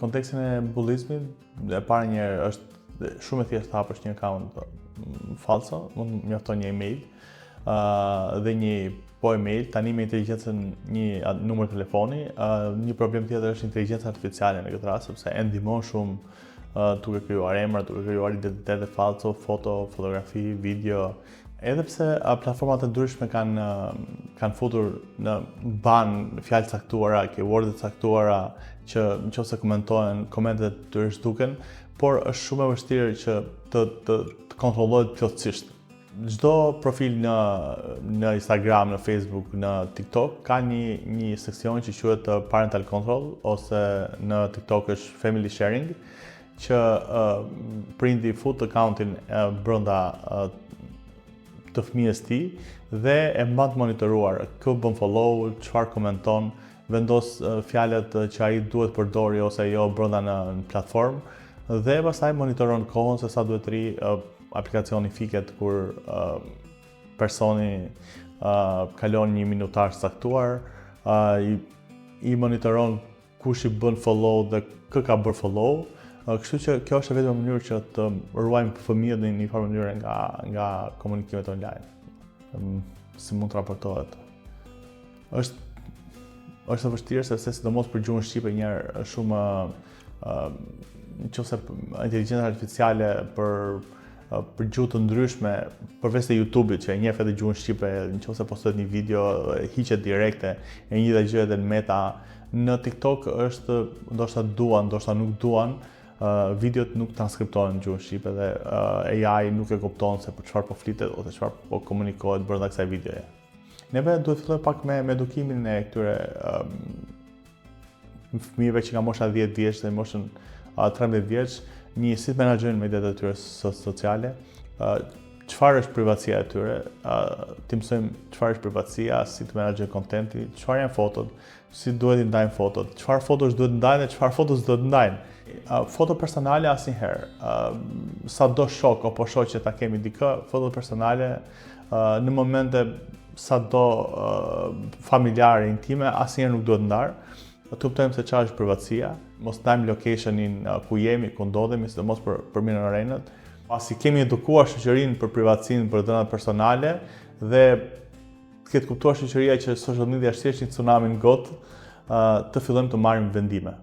kontekstin e bullizmit, e para njerë është shumë e thjeshtë të hapësh një account falso, mund mjafton një email dhe një email, tani me inteligjencën një numër telefoni, një problem tjetër është inteligjenca artificiale në këtë rast, sepse e ndihmon shumë duke krijuar emra, duke krijuar identitete falso, fotografi, video. Edhe pse platformat e ndryshme kanë futur në ban fjalë caktuara, keyword të caktuara që nëse komentohen, komentet të tyre zhduken, por është shumë e vështirë që të kontrollohet plotësisht. Çdo profil në Instagram, në Facebook, në TikTok ka një seksion që quhet parental control ose në TikTok është family sharing, që prindi fut accountin brenda të fëmijës tij dhe e mban të monitoruar kë bën follow, çfarë komenton, vendos fjalët që ai duhet përdori ose jo brenda në platformë dhe pastaj monitoron kohën se sa duhet të ri aplikacioni fiket kur personi kalon një minutar caktuar, i monitoron kush i bën follow dhe kë ka bërë follow. Kështu që kjo është vetëm një mënyrë që të ruajmë fëmijët në një farë mënyrë nga komunikimet online. Si mund të raportohet? Është e vështirë sepse sidomos për gjuhën shqipe njerë shumë nëse inteligjenca artificiale për gjuhë të ndryshme, përveç se YouTube-it që e njeh edhe gjuhën shqipe, nëse postohet një video, hiqet direkte, e njëjta gjë edhe në Meta. Në TikTok është ndoshta duan, ndoshta nuk duan, videot nuk transkriptohen në gjuhën shqipe dhe AI nuk e kupton se për çfarë po flitet ose çfarë po komunikohet brenda kësaj videoje. Neve duhet të fillojmë pak me edukimin e këtyre fëmijëve që nga mosha 10 vjeç dhe moshën 13 vjeç, si të menaxhojnë mediat e tyre sociale, çfarë është privatësia e tyre, të mësojmë çfarë është privatësia, si të menaxhojnë kontenti, çfarë janë fotot, si duhet i ndajnë fotot, çfarë fotosh duhet ndajnë dhe çfarë fotos duhet ndajnë. Foto personale asnjëherë. Sado shok apo shoqe ta kemi dikë, foto personale në momente sado familjare, intime, asnjëherë nuk duhet ndar. Të kuptojmë se çfarë është privatësia, mos ndajmë locationin ku jemi, ku ndodhemi, sidomos për minorenët. Pasi kemi edukuar shoqërinë për privatësinë, për dhënat personale dhe të ketë kuptuar shoqëria që social media është thjesht një tsunami në gotë, të fillojmë të marrim vendime.